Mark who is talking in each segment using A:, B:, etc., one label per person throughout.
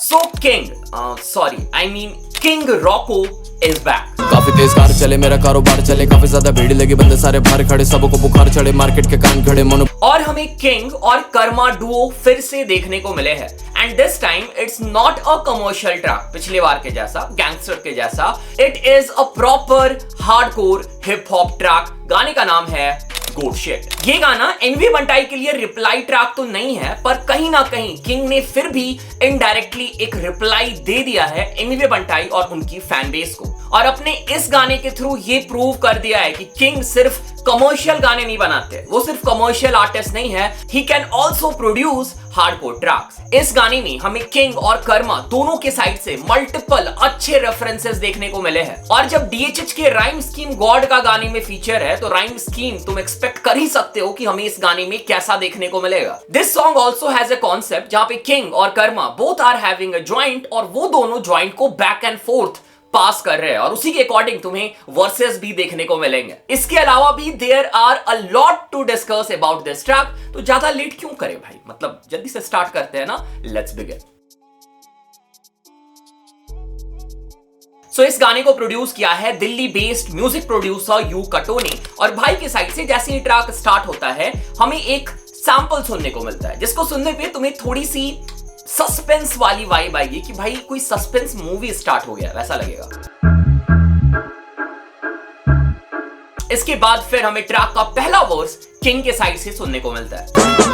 A: So King, I mean King Rocco is back.
B: काफी तेज car चले मेरा कारोबार चले काफी ज्यादा भीड़ लगी बंदे सारे बाहर खड़े सबको बुखार चढ़े मार्केट के कान खड़े मोनो
A: और हमें किंग और कर्मा डुओ फिर से देखने को मिले हैं and this time it's not a commercial track पिछले बार के जैसा गैंगस्टर के जैसा it is a proper hardcore hip hop track. गाने का नाम है गुड शिट। ये गाना एनवी बंटाई के लिए रिप्लाई ट्रैक तो नहीं है पर कहीं ना कहीं किंग ने फिर भी इनडायरेक्टली एक रिप्लाई दे दिया है एनवी बंटाई और उनकी फैन बेस को और अपने इस गाने के थ्रू ये प्रूव कर दिया है कि किंग सिर्फ कमर्शियल गाने नहीं बनाते, वो सिर्फ कमर्शियल आर्टिस्ट नहीं है, he can also produce hardcore tracks. इस गाने में हमें किंग और कर्मा दोनों के साइड से मल्टीपल अच्छे रेफरेंसेस देखने को मिले हैं और जब डीएचएच के राइम स्कीम गॉड का गाने में फीचर है तो राइम स्कीम तुम एक्सपेक्ट कर ही सकते हो कि हमें इस गाने में कैसा देखने को मिलेगा। This song also has a concept जहां पे किंग और Karma both are having a joint और वो दोनों जॉइंट को बैक एंड फोर्थ पास कर रहे हैं और उसी के अकॉर्डिंग तुम्हें वर्सेस भी देखने को मिलेंगे। इसके अलावा भी there are a lot to discuss about this track, तो ज्यादा लेट क्यों करें भाई, मतलब जल्दी से स्टार्ट करते हैं ना, लेट्स बिगिन। इस गाने को प्रोड्यूस किया है Delhi based music producer you कटो ने और भाई के साइड से जैसे ही ट्रैक स्टार्ट होता है हमें एक सैंपल सुनने को मिलता है जिसको सुनने पे तुम्हें थोड़ी सी सस्पेंस वाली वाइब आएगी कि भाई कोई सस्पेंस मूवी स्टार्ट हो गया वैसा लगेगा। इसके बाद फिर हमें ट्रैक का पहला वर्स किंग के साइड से सुनने को मिलता है।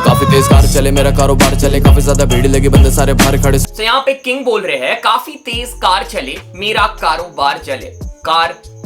B: काफी तेज कार चले मेरा कारोबार चले काफी ज्यादा भीड़ लगी बंदे सारे बाहर खड़े।
A: तो यहाँ पे किंग बोल रहे हैं काफी तेज कार चले मेरा कारोबार चले।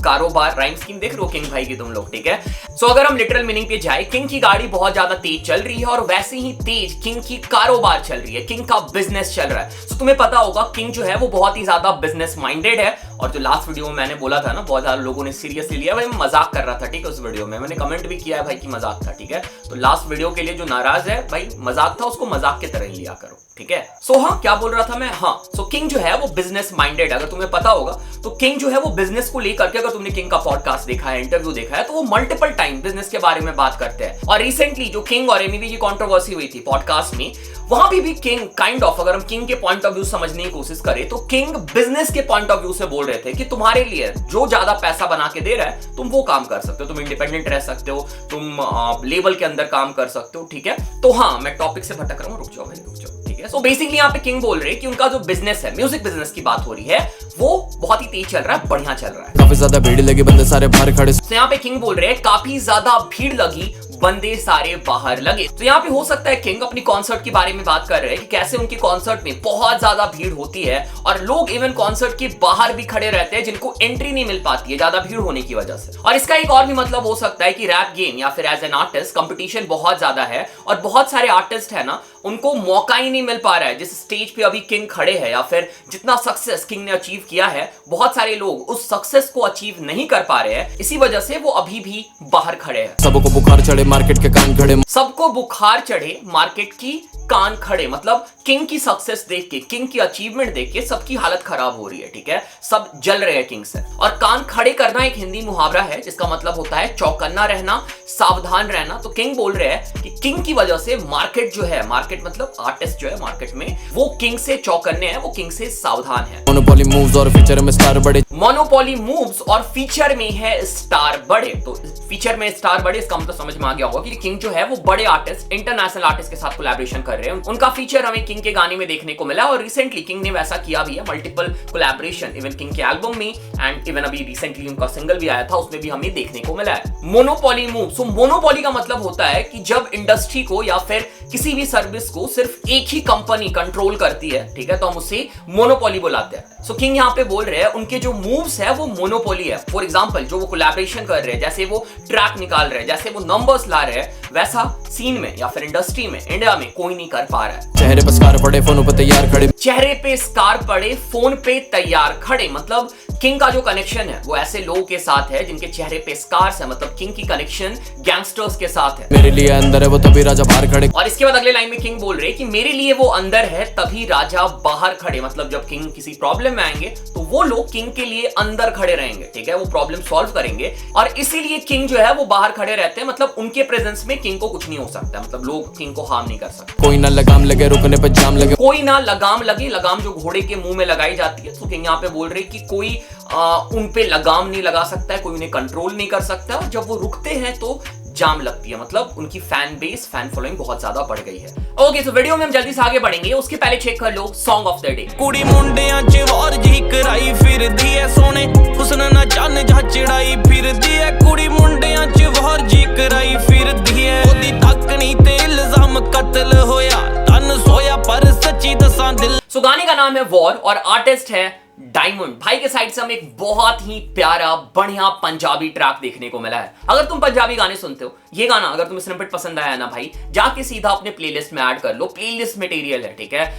A: कारोबार राइम स्कीम देख रहे हो किंग भाई की तुम लोग, ठीक है। सो अगर हम लिटरल मीनिंग पे जाए किंग की गाड़ी बहुत ज्यादा तेज चल रही है और वैसे ही तेज किंग की कारोबार चल रही है, किंग का बिजनेस चल रहा है। सो तुम्हें पता होगा किंग जो है वो बहुत ही ज्यादा बिजनेस माइंडेड है और जो लास्ट वीडियो में मैंने बोला था ना बहुत ज्यादा लोगों ने सीरियसली लिया, भाई मैं मजाक कर रहा था, ठीक है। उस वीडियो में मैंने कमेंट भी किया है भाई कि मजाक था, ठीक है। तो लास्ट वीडियो के लिए जो नाराज है भाई मजाक था, उसको मजाक की तरह ही लिया करो, ठीक है। सो हाँ क्या बोल रहा था मैं, हाँ सो किंग जो है वो बिजनेस माइंडेड, अगर तुम्हें पता होगा तो किंग जो है वो बिजनेस को लेकर के, अगर तुमने किंग का पॉडकास्ट देखा है, इंटरव्यू देखा है, तो वो मल्टीपल टाइम बिजनेस के बारे में बात करते हैं। और रिसेंटली जो किंग और एमवी की कंट्रोवर्सी हुई थी पॉडकास्ट में, वहां भी किंग काइंड ऑफ, अगर हम किंग के पॉइंट ऑफ व्यू समझने की कोशिश करें तो किंग बिजनेस के पॉइंट ऑफ व्यू से बोल रहे थे कि तुम्हारे लिए जो ज्यादा पैसा बना के दे रहा है तुम वो काम कर सकते हो, तुम इंडिपेंडेंट रह सकते हो, तुम लेबल के अंदर काम कर सकते हो, ठीक है। तो हाँ मैं टॉपिक से भटक रहा हूं, रुक जाओ भाई रुक जाओ, ठीक है। सो बेसिकली यहाँ पे किंग बोल रहे हैं कि उनका जो बिजनेस है, म्यूजिक बिजनेस की बात हो रही है, वो बहुत ही तेज चल रहा है, बढ़िया चल रहा है।
B: काफी ज्यादा भीड़ लगी बंदे सारे बाहर खड़े।
A: तो यहाँ पे किंग बोल रहे हैं काफी ज्यादा भीड़ लगी बंदे सारे बाहर लगे। तो यहाँ पे हो सकता है किंग अपनी कॉन्सर्ट के बारे में बात कर रहे हैं कि कैसे उनकी कॉन्सर्ट में बहुत ज्यादा भीड़ होती है और लोग इवन कॉन्सर्ट के बाहर भी खड़े रहते हैं जिनको एंट्री नहीं मिल पाती है ज्यादा भीड़ होने की वजह से। और इसका एक और भी मतलब हो सकता है कि रैप गेम या फिर एज एन आर्टिस्ट कंपटीशन बहुत ज्यादा है और बहुत सारे आर्टिस्ट है ना, उनको मौका ही नहीं मिल पा रहा है। जिस स्टेज पे अभी किंग खड़े हैं या फिर जितना सक्सेस किंग ने अचीव किया है, बहुत सारे लोग उस सक्सेस को अचीव नहीं कर पा रहे हैं, इसी वजह से वो अभी भी बाहर खड़े हैं।
B: सबको बुखार चढ़े मार्केट के कान खड़े।
A: सबको बुखार चढ़े मार्केट की कान खड़े, मतलब किंग की सक्सेस देख के, किंग की अचीवमेंट देख के सबकी हालत खराब हो रही है, ठीक है। सब जल रहे हैं किंग से। और कान खड़े करना एक हिंदी मुहावरा है जिसका मतलब होता है चौकन्ना रहना, सावधान रहना। तो किंग बोल रहे हैं कि किंग की वजह से मार्केट जो है, मार्केट मतलब आर्टिस्ट जो है मार्केट में, वो किंग से चौकन्ने हैं, वो किंग से सावधान है।
B: मोनोपोली मूव्स और फीचर में स्टार बड़े।
A: मोनोपोली मूव्स और फीचर में है स्टार बड़े। तो फीचर में स्टार बड़े, इसका मतलब समझ में आ गया होगा कि किंग जो है वो बड़े आर्टिस्ट, इंटरनेशनल आर्टिस्ट के साथ कोलैबोरेशन कर रहे हैं। उनका फीचर हमें किंग के गाने में देखने को मिला और रिसेंटली किंग ने वैसा किया भी है, मल्टीपल कोलैबोरेशन इवन किंग के एल्बम में एंड इवन अभी रिसेंटली उनका सिंगल भी आया था, उसमें भी हमें देखने को मिला है। मोनोपोली मूव, सो मोनोपोली का मतलब होता है कि जब इंडस्ट्री को या फिर किसी भी सर्विस को सिर्फ एक ही कंपनी कंट्रोल करती है, ठीक है, तो हम उसे मोनोपोली बुलाते हैं। सो किंग यहाँ पे बोल रहे हैं उनके जो मूव्स है वो मोनोपोली है। फॉर एग्जांपल जो वो कोलैबोरेशन कर रहे हैं, जैसे वो ट्रैक निकाल रहे हैं, जैसे वो नंबर्स ला रहे हैं, वैसा सीन में या फिर इंडस्ट्री में, इंडिया में कोई नहीं कर पा रहा है।
B: चेहरे पे स्कार पड़े फोन पे तैयार खड़े।
A: चेहरे पे स्कार पड़े फोन पे तैयार खड़े, मतलब किंग का जो कनेक्शन है वो ऐसे लोगों के साथ है जिनके चेहरे पे स्कार्स है, मतलब किंग की कनेक्शन गैंगस्टर्स के साथ है।
B: मेरे लिए अंदर है वो तभी राजा बाहर खड़े।
A: और इसके बाद अगले लाइन में किंग बोल रहे कि मेरे लिए वो अंदर है तभी राजा बाहर खड़े, मतलब जब किंग किसी प्रॉब्लम में आएंगे तो वो लोग किंग के लिए अंदर खड़े रहेंगे, ठीक है, वो प्रॉब्लम सॉल्व करेंगे और इसीलिए किंग जो है वो बाहर खड़े रहते हैं, मतलब उनके प्रेजेंस में किंग को कुछ नहीं हो सकता, मतलब लोग किंग को हार्म नहीं कर सकते।
B: कोई ना लगाम लगे रुकने पे जाम लगे,
A: कोई ना लगाम लगे, लगाम जो घोड़े के मुंह में लगाई जाती है, तो किंग यहाँ पे बोल रहे कि कोई उन पे लगाम नहीं लगा सकता है, कोई उन्हें कंट्रोल नहीं कर सकता, और जब वो रुकते हैं तो जाम लगती है, मतलब उनकी फैन बेस, फैन फॉलोइंग बहुत ज्यादा बढ़ गई है। ओके, तो वीडियो में हम जल्दी से आगे बढ़ेंगे, उसके पहले चेक कर लो सॉन्ग ऑफ द डे।
C: कुड़ी मुंडियां च वार जी कराई फिरदी है सोने, हुस्न ना चन्न जा चढ़ाई फिरदी है, कुड़ी मुंडियां च वार जी कराई फिरदी है, ओदी तकनी ते इल्जाम कत्ल होया, तन सोया पर सच्ची दसां दिल।
A: सो गाने का नाम है वॉर और आर्टिस्ट है डायमंड। भाई के साइड से हमें एक बहुत ही प्यारा बढ़िया पंजाबी ट्रैक देखने को मिला है। अगर तुम पंजाबी गाने सुनते हो, ये गाना अगर तुम्हें स्निपेट पसंद आया ना भाई, जाके सीधा अपने प्लेलिस्ट में ऐड कर लो, प्लेलिस्ट मटेरियल है, ठीक है,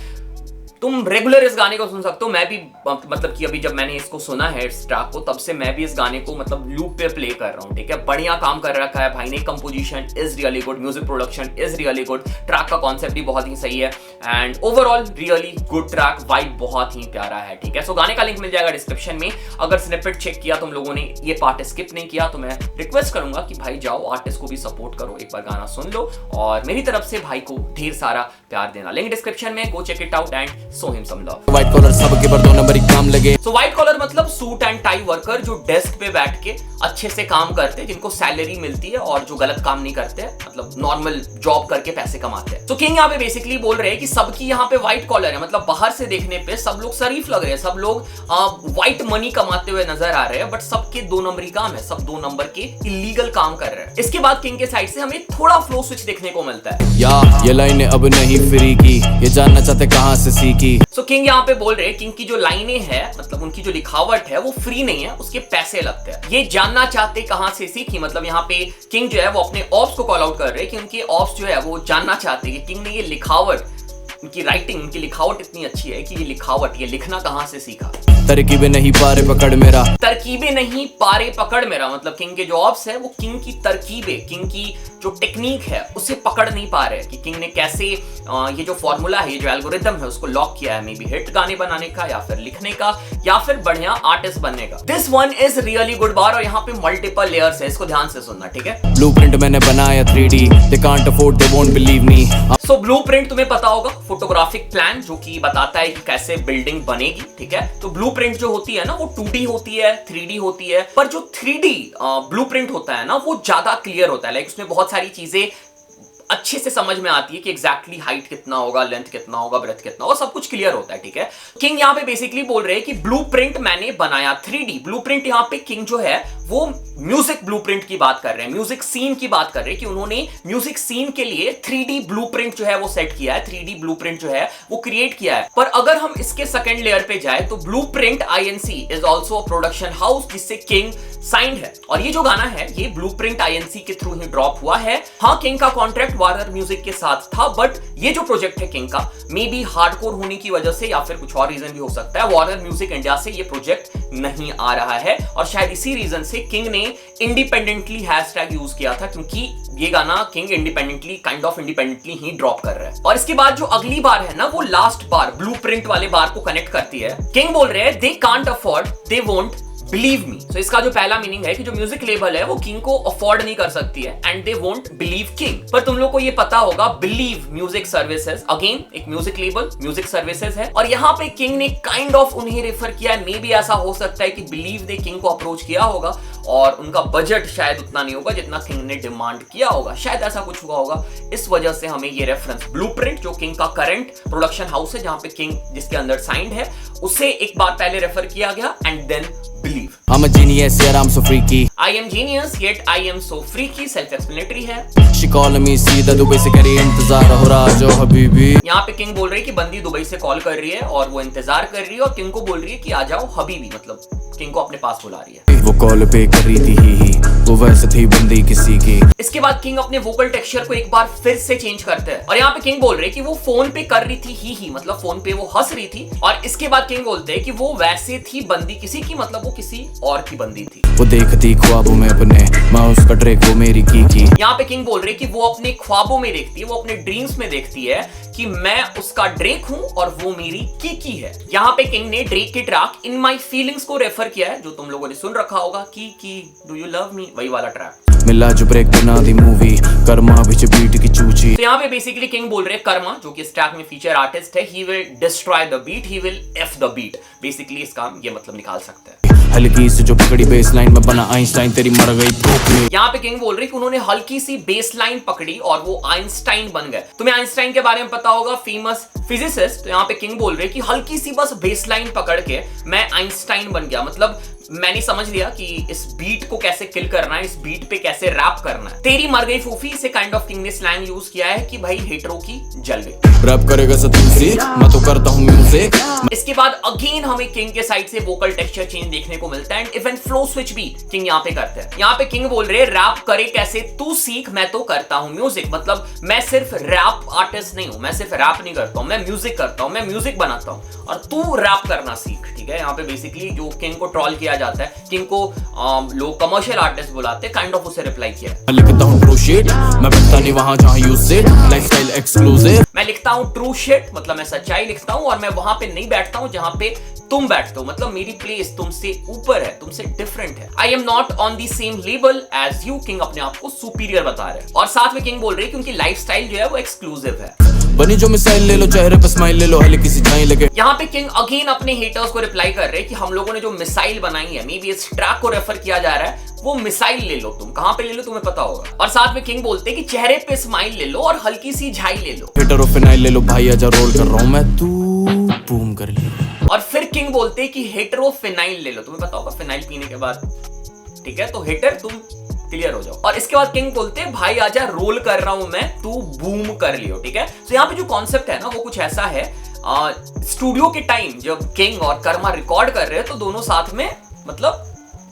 A: तुम रेगुलर इस गाने को सुन सकते हो। मैं भी मतलब कि अभी जब मैंने इसको सुना है इस ट्रैक को, तब से मैं भी इस गाने को मतलब लूप पे प्ले कर रहा हूँ, ठीक है, बढ़िया काम कर रखा है भाई ने, composition is really good, music production is really good, track का कॉन्सेप्ट भी बहुत ही सही है and overall really good track, vibe बहुत ही प्यारा है, ठीक है। सो गाने का लिंक मिल जाएगा डिस्क्रिप्शन में। अगर स्निपेट चेक किया तुम लोगों ने, ये पार्ट स्किप नहीं किया, तो मैं रिक्वेस्ट करूंगा कि भाई जाओ आर्टिस्ट को भी सपोर्ट करो, एक बार गाना सुन लो और मेरी तरफ से भाई को ढेर सारा प्यार देना। लिंक डिस्क्रिप्शन में, go check it out and show him some love.
B: White collar सबके पर 2 नंबर काम लगे।
A: सो व्हाइट कॉलर मतलब सूट एंड टाई वर्कर जो डेस्क पे बैठ के अच्छे से काम करते हैं, जिनको सैलरी मिलती है और जो गलत काम नहीं करते हैं, मतलब नॉर्मल जॉब करके पैसे कमाते हैं। तो किंग यहाँ पे बेसिकली बोल रहे हैं कि सबकी यहाँ पे व्हाइट कॉलर है, मतलब बाहर से देखने पे सब लोग शरीफ लग रहे हैं, सब लोग व्हाइट मनी कमाते हुए नजर आ रहे हैं, बट सबके 2 नंबरी काम है, सब 2 नंबर के इलीगल काम कर रहे हैं। इसके बाद किंग के साइड से हमें थोड़ा फ्लो स्विच देखने को मिलता है।
B: ये लाइनें अब नहीं फ्री की, ये जानना चाहते कहां से सीखी।
A: सो किंग यहाँ पे बोल रहे हैं किंग की जो लाइनें हैं, मतलब उनकी जो लिखावट है वो फ्री नहीं है, उसके पैसे लगते हैं। ये जानना चाहते कहां से सीखी, मतलब यहाँ पे किंग जो है वो अपने ऑप्स को कॉल आउट कर रहे हैं कि उनके ऑप्स जो है वो जानना चाहते हैं कि किंग ने ये लिखावट, उनकी राइटिंग, उनकी लिखावट इतनी अच्छी है कि ये लिखावट, ये लिखना कहां से सीखा।
B: तरकीबें नहीं पारे पकड़ मेरा,
A: तरकीबें नहीं पारे पकड़ मेरा, मतलब किंग के जो ऑप्स है वो किंग की तरकीबें, किंग की जो टेक्निक है उसे पकड़ नहीं पा रहे कि किंग ने कैसे ये जो फॉर्मूला है, ये जो एल्गोरिथम है उसको लॉक किया है, मे बी हिट गाने बनाने का या फिर लिखने का या फिर बढ़िया आर्टिस्ट बनने का। This one is really good bar, और यहाँ पे मल्टीपल लेयर्स है, इसको ध्यान से सुनना, ठीक है।
B: ब्लूप्रिंट मैंने बनाया 3D, they can't afford, they won't believe me।
A: So blueprint तुम्हें पता होगा, फोटोग्राफिक प्लान जो कि बताता है कि कैसे बिल्डिंग बनेगी, ठीक है। तो ब्लूप्रिंट जो होती है ना वो 2D होती है, 3D होती है, पर जो 3D ब्लूप्रिंट होता है ना वो ज्यादा क्लियर होता है, लाइक उसमें बहुत सारी चीजें अच्छे से समझ में आती है कि एग्जैक्टली हाइट कितना होगा, लेंथ कितना होगा, ब्रेथ कितना होगा, सब कुछ क्लियर होता है, ठीक है। किंग यहाँ पे बेसिकली बोल रहे हैं कि ब्लूप्रिंट मैंने बनाया 3D ब्लूप्रिंट। यहाँ पे किंग जो है वो म्यूजिक ब्लूप्रिंट की बात कर रहे हैं, म्यूजिक सीन की बात कर रहे हैं कि उन्होंने म्यूजिक सीन के लिए 3D ब्लूप्रिंट जो है वो सेट किया है, 3D ब्लूप्रिंट जो है वो क्रिएट किया है। पर अगर हम इसके सेकंड लेयर पे जाए तो blueprint INC is also a production house जिससे किंग साइंड है, और ये जो गाना है ये ब्लूप्रिंट INC के थ्रू ही ड्रॉप हुआ है। हाँ, किंग का कॉन्ट्रैक्ट वार्नर म्यूजिक के साथ था, बट ये जो प्रोजेक्ट है किंग का, मे बी हार्डकोर होने की वजह से या फिर कुछ और रीजन भी हो सकता है, वार्नर म्यूजिक इंडिया से ये प्रोजेक्ट नहीं आ रहा है, और शायद इसी रीजन से किंग ने इंडिपेंडेंटली हैशटैग यूज किया था, क्योंकि ये गाना king independently, kind of independently he drop कर रहा है। और इसके बाद जो अगली बार है ना वो लास्ट बार ब्लूप्रिंट वाले बार को कनेक्ट करती है। किंग बोल रहे हैं they can't afford, they won't believe me. So इसका जो पहला मीनिंग है कि जो म्यूजिक लेबल है वो किंग को अफोर्ड नहीं कर सकती है and they won't believe king. पर तुम लोग को ये पता होगा बिलीव म्यूजिक सर्विसेज, अगेन एक म्यूजिक लेबल, म्यूजिक सर्विसेज है, और यहाँ पे किंग ने काइंड ऑफ उन्हें रेफर किया है। मे बी ऐसा हो सकता है कि बिलीव ने किंग को अप्रोच किया होगा और उनका बजट शायद उतना नहीं होगा जितना किंग ने डिमांड किया होगा, शायद ऐसा कुछ हुआ होगा। इस वजह से हमें ये रेफरेंस ब्लूप्रिंट जो किंग का करंट प्रोडक्शन हाउस है जहां पे किंग जिसके अंदर साइंड है, उसे एक बार पहले रेफर किया गया and then believe.
B: I'm a genius, yet I'm so freaky.
A: I am genius, yet I am so freaky, self explanatory है।
B: She calling me, सीधा दुबई से करी इंतजार हो रहा जो हबीबी।
A: यहाँ पे किंग बोल रही है कि बंदी दुबई से कॉल कर रही है और वो इंतजार कर रही है, और किंग को बोल रही है कि आ जाओ हबीबी, मतलब किंग को अपने पास बुला रही है।
B: वो कॉल पे कर रही थी ही वो वैसे थी बंदी किसी की।
A: इसके बाद किंग अपने वोकल टेक्सचर को एक बार फिर से चेंज करते हैं और यहाँ पे किंग बोल रहे कि वो फोन पे कर रही थी ही मतलब फोन पे वो हंस रही थी। और इसके बाद किंग बोलते हैं कि वो वैसे थी बंदी किसी की, मतलब वो किसी और की बंदी थी।
B: वो देखती ख्वाबों में अपने, मैं उसका ड्रेक वो मेरी की।
A: यहाँ पे किंग बोल रहे कि वो अपने ख्वाबों में देखती है, वो अपने ड्रीम्स में देखती है कि मैं उसका ड्रेक हूं और वो मेरी की है। यहाँ पे किंग ने ड्रेक के ट्रैक इन माई फीलिंग्स को रेफर किया है, जो तुम लोगों ने सुन रखा होगा की डू यू लव मी, वही वाला ट्रैक।
B: मिला जो ब्रेक बना दी मूवी, कर्मा बीच बीट की चूची।
A: तो यहाँ पे बेसिकली किंग बोल रहे कर्मा, जो कि इस ट्रैक में फीचर आर्टिस्ट है, he will destroy the beat, he will F the beat. Basically इसका ये मतलब निकाल सकते हैं।
B: हल्की से जो पकड़ी बेस लाइन में बना आइंस्टाइन, तेरी मर गई।
A: यहाँ पे किंग बोल रहे कि उन्होंने हल्की सी बेस लाइन पकड़ी और वो आइंस्टाइन बन गए। तुम्हें आइंस्टाइन के बारे में पता होगा, फेमस फिजिसिस्ट। तो यहाँ पे किंग बोल रहे कि हल्की सी बस बेस लाइन पकड़ के मैं आइंस्टाइन बन गया, मतलब मैंने समझ लिया कि इस बीट को कैसे किल करना है, इस बीट पे कैसे रैप करना है। तेरी मर गई फूफी से काइंड ऑफ किंग ने स्लैंग यूज किया है कि भाई हेटरो की जल गई।
B: रैप करेगा सतुसी, मैं तो करता हूं म्यूजिक।
A: इसके बाद अगेन हमें किंग के साइड से वोकल टेक्सचर चेंज देखने को मिलता है एंड इवन फ्लो स्विच भी किंग यहाँ पे करते हैं। यहाँ पे किंग बोल रहे रैप करे कैसे तू सीख, मैं तो करता हूँ म्यूजिक। मतलब मैं सिर्फ रैप आर्टिस्ट नहीं हूँ, मैं सिर्फ रैप नहीं करता हूँ, मैं म्यूजिक करता हूँ, मैं म्यूजिक बनाता हूँ और तू रैप करना सीख। ठीक है, यहाँ पे बेसिकली जो किंग को ट्रोल किया जाता है, किंग को लोग कमर्शियल आर्टिस्ट बुलाते हैं, काइंड ऑफ उसे रिप्लाई किया है।
B: लिखता हूँ ट्रू शिट, मैं बैठता नहीं वहां जहां यू सिट, लाइफस्टाइल एक्सक्लूसिव।
A: मैं लिखता हूँ ट्रू शिट, मतलब मैं सच्चाई लिखता हूँ और मैं वहां पे नहीं बैठता हूँ जहां पे तुम बैठते हो, मतलब मेरी प्लेस तुमसे ऊपर है, तुमसे डिफरेंट है। I am not on the same level as you. King अपने आप को सुपीरियर बता रहे हैं और साथ में किंग बोल रहे हैं कि उनकी लाइफस्टाइल जो है वो एक्सक्लूसिव है।
B: बनी जो मिसाइल ले लो, चेहरे पे स्माइल ले लो, हल्की किसी जाई लगे।
A: यहाँ पे किंग अगेन अपने हेटर्स को रिप्लाई कर रहे हैं कि हम लोगों ने जो मिसाइल बनाई है, मे बी इस ट्रैक को रेफर किया जा रहा है, वो मिसाइल ले लो, तुम कहां पे ले लो तुम्हें पता होगा। और साथ में किंग बोलते हैं कि चेहरे पे स्माइल ले लो और हल्की सी झाई ले लो।
B: हेटर फिनाइल ले लो भाई, आजा रोल कर रहा हूं मैं, तू बूम कर लियो।
A: और फिर किंग बोलते हैं कि हेटेरोफिनाइल ले लो, तुम्हें पता होगा फिनाइल पीने के बाद, ठीक है, तो हेटर तुम क्लियर हो जाओ। और इसके बाद किंग बोलते हैं भाई आजा रोल कर रहा हूं मैं, तू बूम कर लियो। ठीक है, तो यहाँ पे जो कॉन्सेप्ट है ना वो कुछ ऐसा है, स्टूडियो के टाइम जब किंग और कर्मा रिकॉर्ड कर रहे हैं तो दोनों साथ में मतलब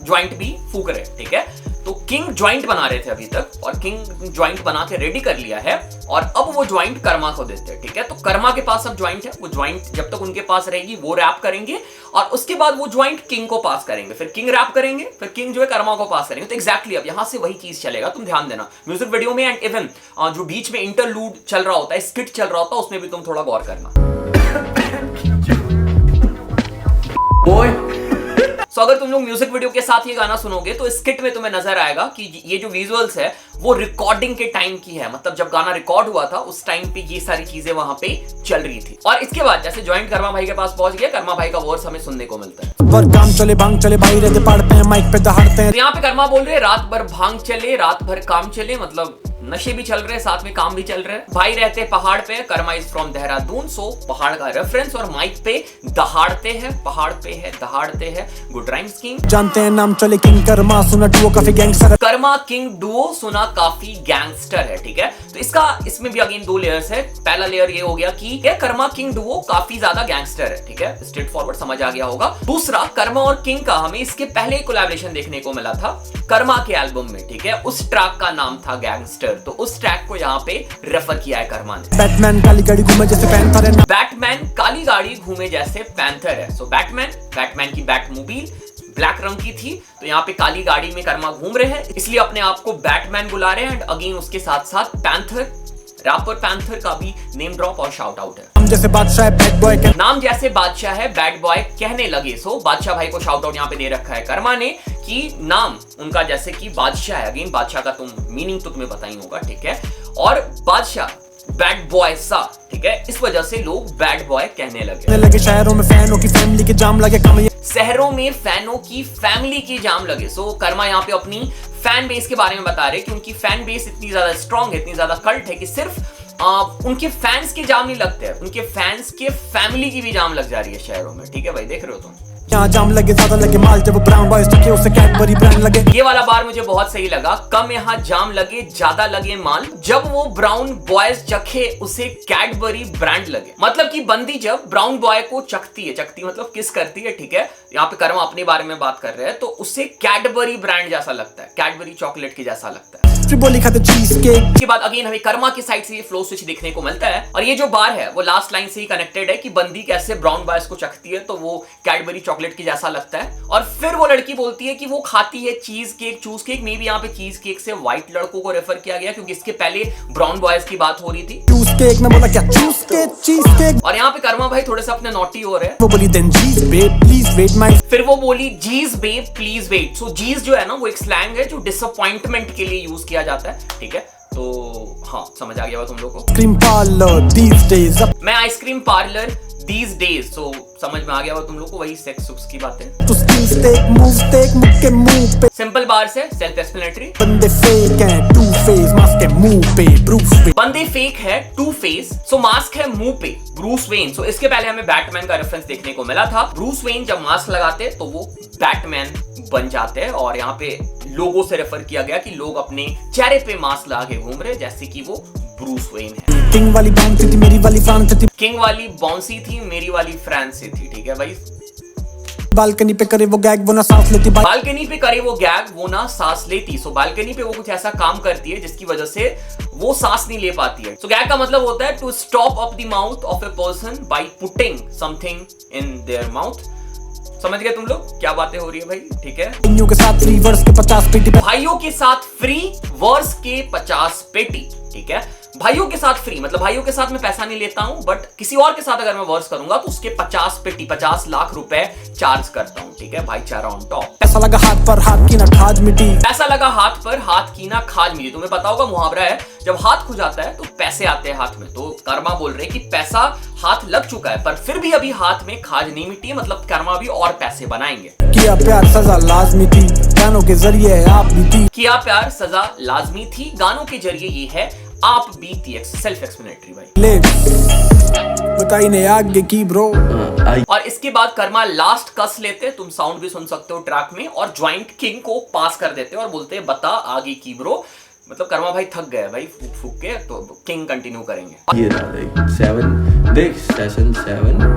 A: ज्वाइंट भी फूक रहे, ठीक है। तो किंग ज्वाइंट बना रहे थे अभी तक और किंग ज्वाइंट बना के रेडी कर लिया है और अब वो ज्वाइंट कर्मा को देते हैं, ठीक है। तो कर्मा के पास अब ज्वाइंट है, वो ज्वाइंट जब तक उनके पास रहेगी वो रैप करेंगे और उसके बाद वो ज्वाइंट किंग को पास करेंगे, फिर किंग रैप करेंगे, फिर किंग जो है कर्मा को पास करेंगे। तो एग्जैक्टली अब यहां से वही चीज चलेगा, तुम ध्यान देना म्यूजिक वीडियो में एंड इवन जो बीच में इंटरलूड चल रहा होता है, स्किट चल रहा होता है, उसमें भी तुम थोड़ा गौर करना। So, अगर तुम लोग म्यूजिक वीडियो के साथ ये गाना सुनोगे तो स्किट में तुम्हें नजर आएगा कि ये जो विजुअल्स है वो रिकॉर्डिंग के टाइम की है, मतलब जब गाना रिकॉर्ड हुआ था उस टाइम पे ये सारी चीजें वहां पे चल रही थी। और इसके बाद जैसे ज्वाइंट कर्मा भाई के पास पहुंच गया, कर्मा भाई का वर्स हमें सुनने को मिलता है।
D: काम चले भांग चले भाई रहते पढ़ते हैं माइक पे दहाड़ते हैं।
A: तो यहाँ पे कर्मा बोल रहे रात भर भांग चले रात भर काम चले, मतलब नशे भी चल रहे साथ में काम भी चल रहे। भाई रहते पहाड़ पे, कर्मा इज फ्रॉम देहरादून, सो पहाड़ का रेफरेंस, और माइक पे दहाड़ते हैं, पहाड़ पे है दहाड़ते हैं, गुड राइम स्कीम।
D: जानते हैं नाम चले किंग कर्मा, सुना डुओ काफी गैंगस्टर।
A: कर्मा किंग डुओ सुना काफी गैंगस्टर है, ठीक है। तो इसमें भी अगेन दो लेयर्स है। पहला लेयर ये हो गया कि कर्मा किंग डुओ काफी ज्यादा गैंगस्टर है, ठीक है, स्ट्रेट फॉरवर्ड समझ आ गया होगा। दूसरा, कर्मा और किंग का हमें इसके पहले कोलैबोरेशन देखने को मिला था कर्मा के एल्बम में, ठीक है, उस ट्रैक का नाम था गैंगस्टर, तो उस ट्रैक को यहाँ पे रेफर किया है कर्मा ने।
D: बैटमैन काली गाड़ी घूमे जैसे पैंथर है,
A: बैटमैन काली गाड़ी घूमे जैसे पैंथर है। सो बैटमैन की बैटमोबाइल ब्लैक रंग की थी, तो यहाँ पे काली गाड़ी में कर्मा घूम रहे हैं, इसलिए अपने आप को बैटमैन बुला रहे हैं एंड अगेन उसके साथ साथ पैंथर, रैपर पैंथर का भी नेम ड्रॉप और शाउट आउट है।
D: नाम जैसे बादशाह है बैड बॉय,
A: नाम जैसे बादशाह है बैड बॉय कहने लगे। सो बादशाह भाई को शाउट आउट यहाँ पे दे रखा है कर्मा ने कि नाम उनका जैसे कि बादशाह है। अगेन बादशाह का तुम मीनिंग तो तुम्हें पता ही होगा, ठीक है, और बादशाह बैड बॉय सा, ठीक है, इस वजह से लोग बैड बॉय कहने लगे।
D: शहरों में फैनों की फैमिली के जाम लगे,
A: शहरों में फैनों की फैमिली की जाम लगे। सो कर्मा यहाँ पे अपनी फैन बेस के बारे में बता रहे कि उनकी फैन बेस इतनी ज्यादा स्ट्रांग है, इतनी ज्यादा कल्ट है कि सिर्फ उनके फैंस के जाम नहीं लगते हैं, उनके फैंस के फैमिली की भी जाम लग जा रही है शहरों में, ठीक है भाई, देख रहे हो तुम।
D: यहाँ जाम लगे ज्यादा लगे माल जब ब्राउन बॉयज टके उसे कैडबरी ब्रांड लगे।
A: ये वाला बार मुझे बहुत सही लगा, कम यहाँ जाम लगे ज्यादा लगे माल, जब वो ब्राउन बॉयज चखे उसे कैडबरी ब्रांड लगे। मतलब कि बंदी जब ब्राउन बॉय को चखती है, चखती मतलब किस करती है, ठीक है, यहाँ पे कर्मा अपने बारे में बात कर रहे हैं, तो उसे कैडबरी ब्रांड जैसा लगता है, कैडबरी चॉकलेट के जैसा लगता है।
D: बोली खाते चीज केक।
A: इसके बाद अगेन हमें कर्मा की साइड से ये फ्लो स्विच देखने को मिलता है, और ये जो बार है वो लास्ट लाइन से ही कनेक्टेड है कि बंदी कैसे ब्राउन बॉयज को चखती है तो वो कैडबरी चॉकलेट की जैसा लगता है, और फिर वो लड़की बोलती है कि वो खाती है चीज केक, चूज केक। मे भी यहाँ पे चीज केक से व्हाइट लड़कों को रेफर किया गया क्योंकि इसके पहले ब्राउन बॉयज की बात हो रही थी।
D: चूज केक में बोला क्या चूज केक चीज केक।
A: और यहाँ पे कर्मा भाई थोड़े से अपने नॉटी हो रहे हैं।
D: वो बोली then geez babe please wait my.
A: फिर वो बोली geez babe please wait. So geez जो है ना वो एक स्लैंग है जो डिसअपॉइंटमेंट के लिए यूज किया जाता है, ठीक है, तो हाँ समझ आ गया तुम लोगों को।
D: Cream parlour these days.
A: मैं आइसक्रीम पार्लर दीज डेज, तो समझ में आ गया तुम लोग को, वही सेक्स सुक्स की बातें।
D: तो स्किन स्टेक मूव स्टेक मुख के मुंह पे।
A: सिंपल बार से सेल्फ एक्सप्लेनेटरी।
D: बंदे फेक हैं टू फेस मास्क है मुंह पे ब्रूस वेन।
A: बंदे फेक है टू फेस, सो मास्क है मुंह पे ब्रूस वेन। सो इसके पहले हमें बैटमैन का रेफरेंस देखने को मिला था। ब्रूस वेन जब मास्क लगाते तो वो बैटमैन बन जाते हैं, और यहाँ पे लोगों से रेफर किया गया कि लोग अपने चेहरे पे मास्क लगा के घूम रहे जैसे कि वो ब्रूस वेन है।
D: किंग वाली बाउंसी थी मेरी वाली फ्रांस से थी।
A: किंग वाली बाउंसी थी मेरी वाली फ्रांस से थी, ठीक है भाई।
D: बालकनी पे करे वो गैग वो ना सांस लेती।
A: बालकनी पे करे वो गैग वो ना सांस लेती। सो बालकनी पे वो कुछ ऐसा काम करती है जिसकी वजह से वो सांस नहीं ले पाती है। सो गैग का मतलब होता है to stop up the mouth of a person by putting something in their mouth. समझ गए तुम लोग क्या बातें हो रही है भाई, ठीक है।
D: भाइयों के साथ फ्री वर्स के 50 पेटी।
A: भाइयों के साथ फ्री वर्स के 50 पेटी, ठीक है। भाइयों के साथ फ्री मतलब भाइयों के साथ मैं पैसा नहीं लेता हूं, बट किसी और के साथ अगर मैं वर्स करूंगा तो उसके 50 पेटी 50 लाख रुपए चार्ज करता हूं, ठीक है। भाईचारा ऑन टॉप।
D: ऐसा लगा हाथ पर हाथ की ना खाज मिटी।
A: पैसा लगा हाथ पर हाथ की ना खाज मिली। तुम्हें पता होगा मुहावरा है, जब हाथ खुल जाता है तो पैसे आते हैं हाथ में। तो कर्मा बोल रहे कि पैसा हाथ लग चुका है पर फिर भी अभी हाथ में खाज नहीं मिटी, मतलब कर्मा भी और पैसे बनाएंगे।
D: किया प्यार सजा लाजमी थी गानों के जरिए आप भी थी।
A: किया प्यार सजा लाजमी थी गानों के जरिए ये है आप भी थी। सेल्फ एक्सप्लेनेटरी भाई।
D: बताई ने आगे की ब्रो।
A: और इसके बाद कर्मा लास्ट कस लेते, तुम साउंड भी सुन सकते हो ट्रैक में, और ज्वाइंट किंग को पास कर देते और बोलते बता आगे की ब्रो। मतलब कर्मा भाई थक गए भाई फूक फूक के, तो किंग कंटिन्यू करेंगे।
E: ये रहा देख 7 देख सेशन 7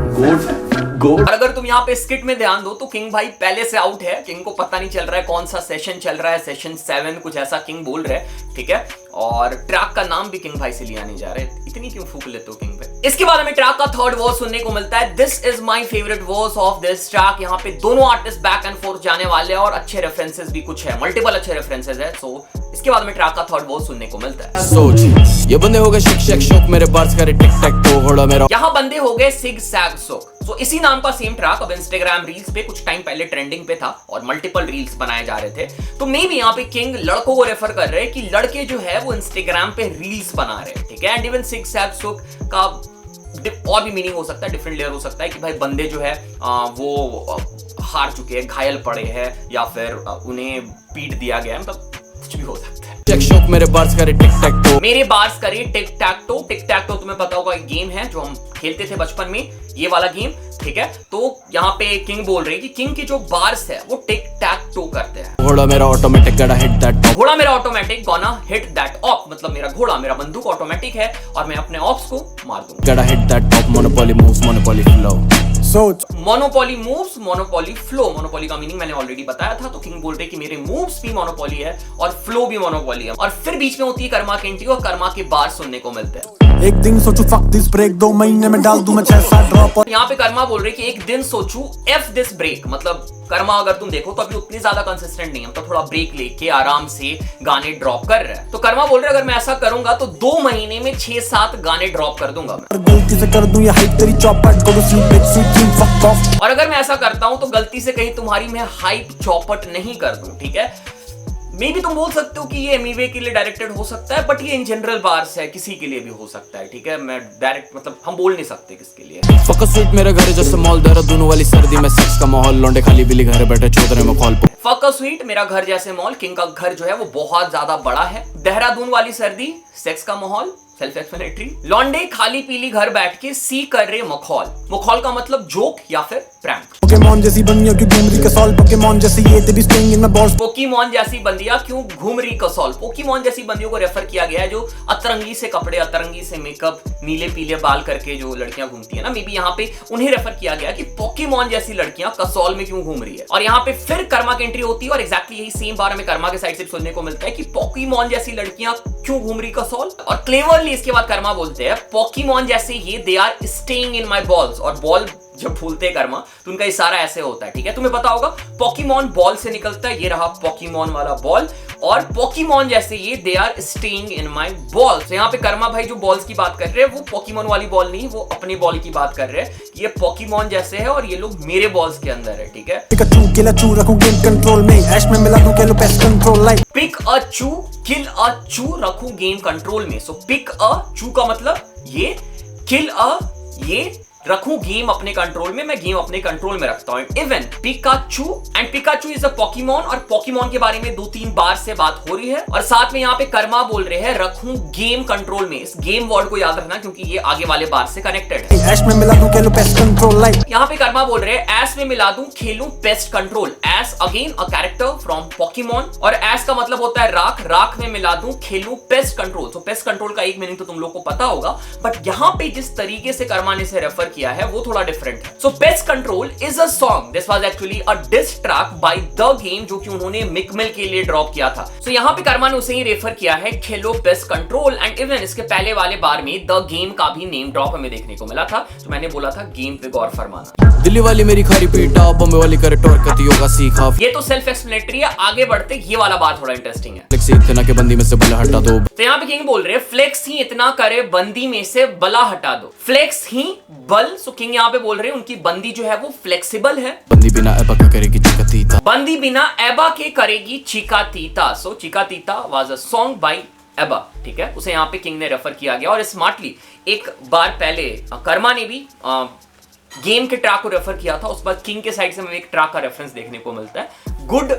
E: गोट।
A: और अगर तुम यहाँ पे स्किट में ध्यान दो तो किंग भाई पहले से आउट है। किंग को पता नहीं चल रहा है कौन सा सेशन चल रहा है, सेशन 7 कुछ ऐसा किंग बोल रहे हैं, ठीक है। और ट्रैक का नाम भी किंग भाई से लिया नहीं जा रहा है। इतनी क्यों फूक लेते हो किंग भाई। इसके बाद हमें ट्रैक का थर्ड वर्स सुनने को मिलता है। This is my favourite verse of this track. यहाँ पे दोनों आर्टिस्ट बैक एंड फोर्थ जाने वाले हैं और अच्छे रेफरेंसेस भी कुछ है, मल्टीपल अच्छे रेफरेंसेस है। सो इसके बाद हमें ट्रैक का थर्ड वर्स सुनने को मिलता है।
B: सोच ये बंदे हो गए शिक शक शोक मेरे बार्स करे टिक टैक तो घोड़ा मेरा।
A: यहाँ बंदे हो गए सिग सैग सोक। तो इसी नाम का सेम ट्रैक अब इंस्टाग्राम रील्स पे कुछ टाइम पहले ट्रेंडिंग पे था और मल्टीपल रील्स बनाए जा रहे थे। तो मे भी यहाँ पे किंग लड़कों को रेफर कर रहे हैं कि लड़के जो है वो इंस्टाग्राम पे रील्स बना रहे हैं, ठीक है। एंड इवन सिग सैग सोक का और भी मीनिंग हो सकता है, डिफरेंट लेयर हो सकता है कि भाई बंदे जो है वो हार चुके हैं, घायल पड़े हैं, या फिर उन्हें पीट दिया गया है, मतलब कुछ भी हो सकता है।
B: शोक मेरे बार्स करे टिक टैक तो
A: मेरे बार्स करे टिक टैक टो। टिक टैक टो तुम्हें पता होगा एक गेम है जो हम खेलते थे बचपन में, ये वाला गेम, ठीक है। तो यहाँ पे किंग बोल रहे हैं कि किंग के जो बार्स है वो टिक टैक टो करते हैं।
B: घोड़ा मेरा ऑटोमेटिक गड़ा हिट दैट टॉप।
A: घोड़ा मेरा automatic gonna hit that op, मतलब मेरा घोड़ा मेरा बंदूक ऑटोमेटिक है और मैं अपने ऑप्स को मार दूंगा।
B: गड़ा hit that top monopoly moves monopoly flow.
D: सोच
A: monopoly moves monopoly flow. Monopoly का मीनिंग मैंने ऑलरेडी बताया था। तो किंग बोल रहे कि मेरे मूव्स भी मोनोपोली है और फ्लो भी मोनोपोली है। और फिर बीच में होती है कर्मा की एंट्री और कर्मा के बार सुनने को मिलते हैं।
D: एक दिन सोचू फक दिस ब्रेक 2 महीने में डाल दूं मैं 6-7 ड्रॉप। और
A: यहाँ पे कर्मा बोल रहे कि एक दिन सोचू एफ दिस ब्रेक, मतलब कर्मा अगर तुम देखो तो अभी उतनी ज्यादा कंसिस्टेंट नहीं है, तो थोड़ा ब्रेक लेके आराम से गाने ड्रॉप कर रहा है। तो कर्मा बोल रहे अगर मैं ऐसा करूंगा तो 2 महीने में 6-7 गाने ड्रॉप कर दूंगा मैं।
D: गलती से कर दूं ये हाइप तेरी चौपट go to sleep bitch sweet dream fuck off.
A: और अगर मैं ऐसा करता हूं तो गलती से कहीं तुम्हारी मैं हाइप चौपट नहीं कर दूं, ठीक है। मे भी तुम बोल सकते हो कि ये एमिवे के लिए डायरेक्टेड हो सकता है, बट ये इन जनरल बार्स है, किसी के लिए भी हो सकता है, ठीक है। मैं डायरेक्ट मतलब हम बोल नहीं सकते किसके लिए।
B: फोकस स्वीट मेरे घर जैसे मॉल, देहरादून वाली सर्दी में सेक्स का माहौल, लौंडे खाली बिली घर बैठे चौधरे में कॉल।
A: फक स्वीट मेरा घर जैसे मॉल, किंग का घर जो है वो बहुत ज्यादा बड़ा है, देहरादून वाली सर्दी, सेक्स का माहौल, सेल्फ एक्सप्लेनेटरी, लौंडे खाली पीली घर बैठ के सी कर रहे मखौल। मखौल का मतलब जोक या फिर प्रैंक।
D: पोकेमॉन जैसी बंदियों की घूम रही कसौल, पोकेमॉन जैसी ये तेरी sting in my balls.
A: Pokemon जैसी बंदियां क्यों घूम रही कसौल? पोकेमॉन जैसी बंदियों को रेफर किया गया है जो अतरंगी से कपड़े, अतरंगी से मेकअप, नीले पीले बाल करके जो लड़कियां घूमती है ना, मे बी यहाँ पे उन्हें रेफर किया गया कि पोकेमॉन जैसी लड़कियां कसौल में क्यों घूम रही है। और यहाँ पे फिर कर्मा की एंट्री होती है और एक्जैक्टली यही सेम बार हमें कर्मा के साइड से सुनने को मिलता है कि पोकेमॉन जैसी लड़कियां क्यों घूम रही कसौल। और क्लेवरली इसके बाद कर्मा बोलते हैं पोकेमॉन जैसे ये they are staying in my balls. और बॉल जब भूलते हैं कर्मा तो उनका इशारा ऐसे होता है, ठीक है। तुम्हें पता होगा पोकेमॉन बॉल से निकलता है, ये रहा पोकेमॉन वाला बॉल, और पोकेमॉन जैसे ये they are staying in my balls. यहाँ पे कर्मा भाई जो बॉल्स की बात कर रहे हैं वो पोकेमॉन वाली बॉल नहीं, वो अपनी बॉल की बात कर रहे हैं कि ये पोकेमॉन जैसे है और ये लोग मेरे बॉल्स के अंदर है, ठीक है।
D: पिकाचू किलाचू रखूं गेम कंट्रोल में, ऐश में मिला दूं केलो pest control like.
A: Pikachu kill अ चू रखूं गेम कंट्रोल में। सो पिक अ चू का मतलब ये, किल अ ये, रखूं गेम अपने कंट्रोल में, मैं गेम अपने कंट्रोल में रखता हूं। Even Pikachu and Pikachu is a Pokemon, और पोकेमॉन के बारे में 2-3 बार से बात हो रही है। और साथ में यहाँ पे कर्मा बोल रहे हैं रखूं गेम कंट्रोल में। इस गेम वर्ड को याद रखना क्योंकि ये आगे वाले बार से कनेक्टेड है।
D: ऐश में मिला दूं केलो पेस्ट कंट्रोल लाइक।
A: यहाँ पे कर्मा बोल रहे हैं एस में मिला दूं खेलूं pest control. Ash again a character from Pokemon, और एस का मतलब होता है राख, राख में मिला दूं खेलूं पेस्ट कंट्रोल। तो पेस्ट कंट्रोल का एक मीनिंग तो तुम लोग को पता होगा, बट यहाँ पे जिस तरीके से कर्मा ने इसे रेफर किया है वो थोड़ा डिफरेंट है। So pest control is a song, this was actually a diss track by the Game जो कि उन्होंने मिकमिल के लिए ड्रॉप किया था। सो यहाँ पे कर्मा ने उसे ही रेफर किया है खेलो पेस्ट कंट्रोल। एंड इवन इसके पहले वाले बार में द गेम का भी नेम ड्रॉप हमें देखने को मिला था, तो मैंने बोला था गेम पे गौर फरमाना।
B: दिल्ली वाली मेरी खारी पीटा, बॉम्बे वाली करे टोरकती योगा सीखा।
A: ये तो सेल्फ एक्सप्लेनेटरी है, आगे बढ़ते ये वाला बात थोड़ा इंटरेस्टिंग है।
B: फ्लेक्स ही इतना के बंदी में से बल हटा दो।
A: तो यहाँ पे किंग बोल रहे हैं फ्लेक्स ही इतना करे बंदी में से बला हटा दो। फ्लेक्स ही बल, सो किंग यहाँ पे बोल रहे हैं उनकी बंदी जो है वो फ्लेक्सिबल है।
B: बंदी बिना एबा का करेगी चिकातीता।
A: बंदी बिना एबा के करेगी चिकातीता। सो चिकातीता वाज अ सॉन्ग बाय एबा, ठीक है। उसे यहाँ पे किंग ने रेफर किया गया। और स्मार्टली एक बार पहले कर्मा ने भी गेम के ट्रैक को रेफर किया था, उस बाद किंग के साइड से हमें एक ट्रैक का रेफरेंस देखने को मिलता है। गुड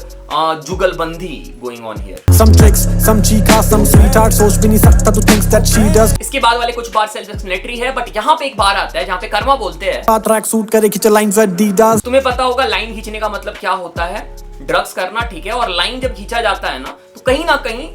A: जुगलबंदी going on here.
D: Some tricks, some chica, some sweetheart, सोच भी नहीं सकता तू thinks that she does।
A: इसके बाद वाले कुछ बार सेल्फ एक्सप्लेनेटरी है, बट यहाँ पे एक बार आता है जहाँ पे कर्मा बोलते हैं
D: ट्रैक सूट करे खींचे लाइंस Adidas।
A: तुम्हें पता होगा लाइन खींचने का मतलब क्या होता है, ड्रग्स करना, ठीक है। और लाइन जब खींचा जाता है ना, तो कहीं ना कहीं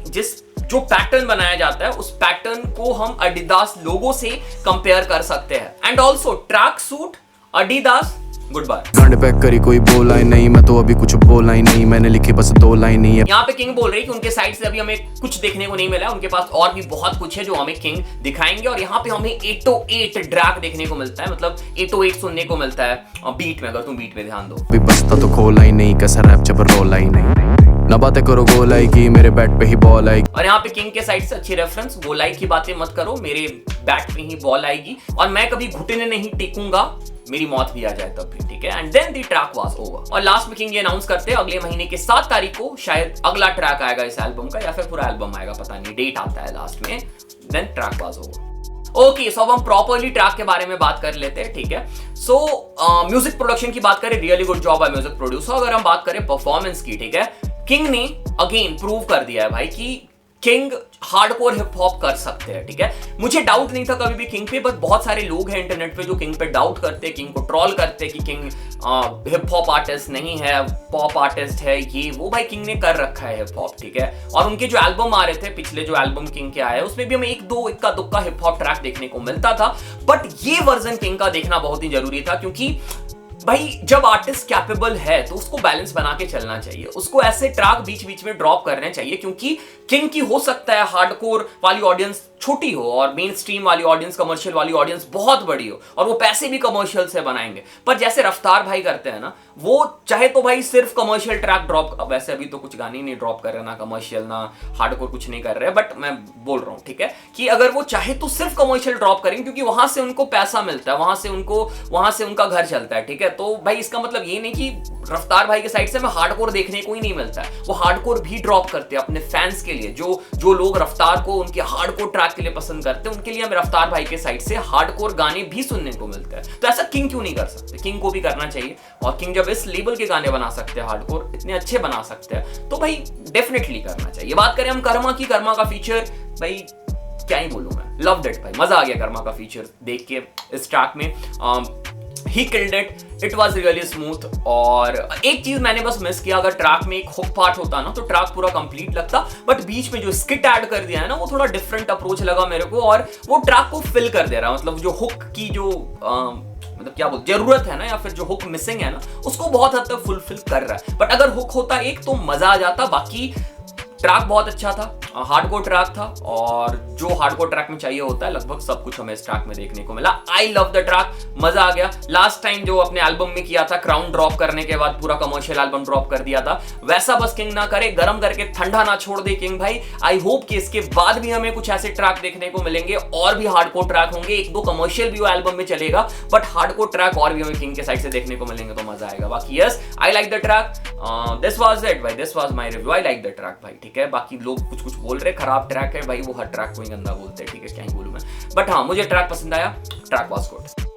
A: जो पैटर्न बनाया जाता है उस पैटर्न को हम एडिडास लोगो से कंपेयर कर सकते हैं। And also track suit Adidas, goodbye.
B: गांड पैक करी कोई बोला ही नहीं, मैं तो अभी कुछ बोला ही नहीं, मैंने लिखी बस 2 लाइन ही है।
A: यहाँ पे किंग बोल रहे हैं कि उनके साइड से अभी हमें कुछ देखने को नहीं मिला, उनके पास और भी बहुत कुछ है जो हमें किंग दिखाएंगे। और यहाँ पे हमें 808 ड्रैग देखने को मिलता है, मतलब 808 सुनने को मिलता है बीट में, अगर तुम बीट में ध्यान दो।
B: अभी बसता तो खोला ही नहीं, कैसा रैप जब रोला ही नहीं, ना बातें करो गोलाई की, मेरे बैट पे ही बॉल आएगी।
A: और यहाँ पे किंग के साइड से अच्छी रेफरेंस, गोलाई की बातें मत करो, मेरे बैट में ही बॉल आएगी, और मैं कभी घुटने नहीं टिकूंगा, मेरी मौत भी आ जाए तब भी, ठीक है। And then the track was over. और लास्ट में किंग ये अनाउंस करते हैं अगले महीने के 7 तारीख को शायद अगला ट्रैक आएगा इस एल्बम का, या फिर पूरा एल्बम आएगा, पता नहीं, डेट आता है लास्ट में। Then track was over. Okay, so अब हम प्रॉपर्ली ट्रैक के बारे में बात कर लेते हैं, ठीक है। सो म्यूजिक प्रोडक्शन की बात करें, रियली गुड जॉब है म्यूजिक प्रोड्यूसर। अगर हम बात करें परफॉर्मेंस की, ठीक है, किंग ने अगेन प्रूव कर दिया है भाई कि किंग हार्डकोर हिप हॉप कर सकते हैं, ठीक है। मुझे डाउट नहीं था कभी भी किंग पे, बट बहुत सारे लोग हैं इंटरनेट पे जो किंग पे डाउट करते हैं, किंग को ट्रोल करते हैं कि किंग हिप हॉप आर्टिस्ट नहीं है, पॉप आर्टिस्ट है, ये वो। भाई किंग ने कर रखा है हिप हॉप, ठीक है। और उनके जो एल्बम आ रहे थे, पिछले जो एल्बम किंग के आए, उसमें भी हमें एक दो इक्का दुक्का हिप हॉप ट्रैक देखने को मिलता था, बट ये वर्जन किंग का देखना बहुत ही जरूरी था, क्योंकि भाई जब आर्टिस्ट कैपेबल है तो उसको बैलेंस बना के चलना चाहिए, उसको ऐसे ट्रैक बीच बीच में ड्रॉप करने चाहिए, क्योंकि किंग की हो सकता है हार्डकोर वाली ऑडियंस छोटी हो और मेन स्ट्रीम वाली ऑडियंस, कमर्शियल वाली ऑडियंस बहुत बड़ी हो, और वो पैसे भी कमर्शियल से बनाएंगे। पर जैसे रफ्तार भाई करते हैं ना, वो चाहे तो भाई सिर्फ कमर्शियल ट्रैक ड्रॉप, वैसे अभी तो कुछ गाने नहीं ड्रॉप कर रहे, ना कमर्शियल ना हार्डकोर, कुछ नहीं कर रहे, बट मैं बोल रहा हूँ, ठीक है, कि अगर वो चाहे तो सिर्फ कमर्शियल ड्रॉप करेंगे, क्योंकि वहां से उनको पैसा मिलता है, वहां से उनका घर चलता है, ठीक है। तो भाई इसका मतलब ये नहीं कि रफ्तार भाई के साइड से हमें हार्डकोर देखने को ही नहीं मिलता है, वो हार्डकोर भी ड्रॉप करते हैं अपने फैंस के लिए। जो लोग रफ्तार को उनके हार्डकोर ट्रैक के लिए पसंद करते हैं, उनके लिए हमें रफ्तार भाई के साइड से हार्डकोर गाने भी सुनने को मिलते हैं। तो ऐसा किंग क्यों नहीं कर सकते? किंग को भी करना चाहिए, और किंग जब इस लेवल के गाने बना सकते हैं, हार्डकोर इतने अच्छे बना सकते हैं, तो भाई डेफिनेटली करना चाहिए। बात करें हम कर्मा की, कर्मा का फीचर भाई क्या ही बोलूं मैं, लव्ड इट भाई, मजा आ गया कर्मा का फीचर देख के इस ट्रैक में। He killed it, it was really smooth. और एक चीज मैंने बस मिस किया, अगर ट्रैक में एक हुक पार्ट होता ना तो ट्रैक पूरा कंप्लीट लगता, बट बीच में जो स्किट ऐड कर दिया है ना, वो थोड़ा डिफरेंट अप्रोच लगा मेरे को, और वो ट्रैक को फिल कर दे रहा है। मतलब जो हुक की जो मतलब क्या बोलते जरूरत है ना, या फिर जो हुक मिसिंग है ना, उसको बहुत हद तक फुलफिल कर रहा है। बट अगर हुक होता एक तो मजा आ जाता। बाकी ट्रैक बहुत अच्छा था, हार्डकोर ट्रैक था, और जो हार्डकोर ट्रैक में चाहिए होता है लगभग सब कुछ हमें इस ट्रैक में देखने को मिला। आई लव द ट्रैक, मजा आ गया। लास्ट टाइम जो अपने एल्बम में किया था, क्राउन ड्रॉप करने के बाद पूरा कमर्शियल एल्बम ड्रॉप कर दिया था, वैसा बस किंग ना करे, गरम करके ठंडा ना छोड़ दे किंग भाई। आई होप कि इसके बाद भी हमें कुछ ऐसे ट्रैक देखने को मिलेंगे, और भी हार्डकोर ट्रैक होंगे, एक दो कमर्शियल भी वो एल्बम में चलेगा, बट हार्डकोर ट्रैक और भी हमें किंग के साइड से देखने को मिलेंगे, तो मजा आएगा। बाकी yes, I like the track, this was it भाई, this was my review. I like the track भाई, ठीक है। बाकी लोग कुछ बोल रहे खराब ट्रैक है भाई, वो हर ट्रैक को ही गंदा बोलते हैं, ठीक है, क्या ही बोलूं मैं, बट हाँ मुझे ट्रैक पसंद आया, ट्रैक वाज गुड।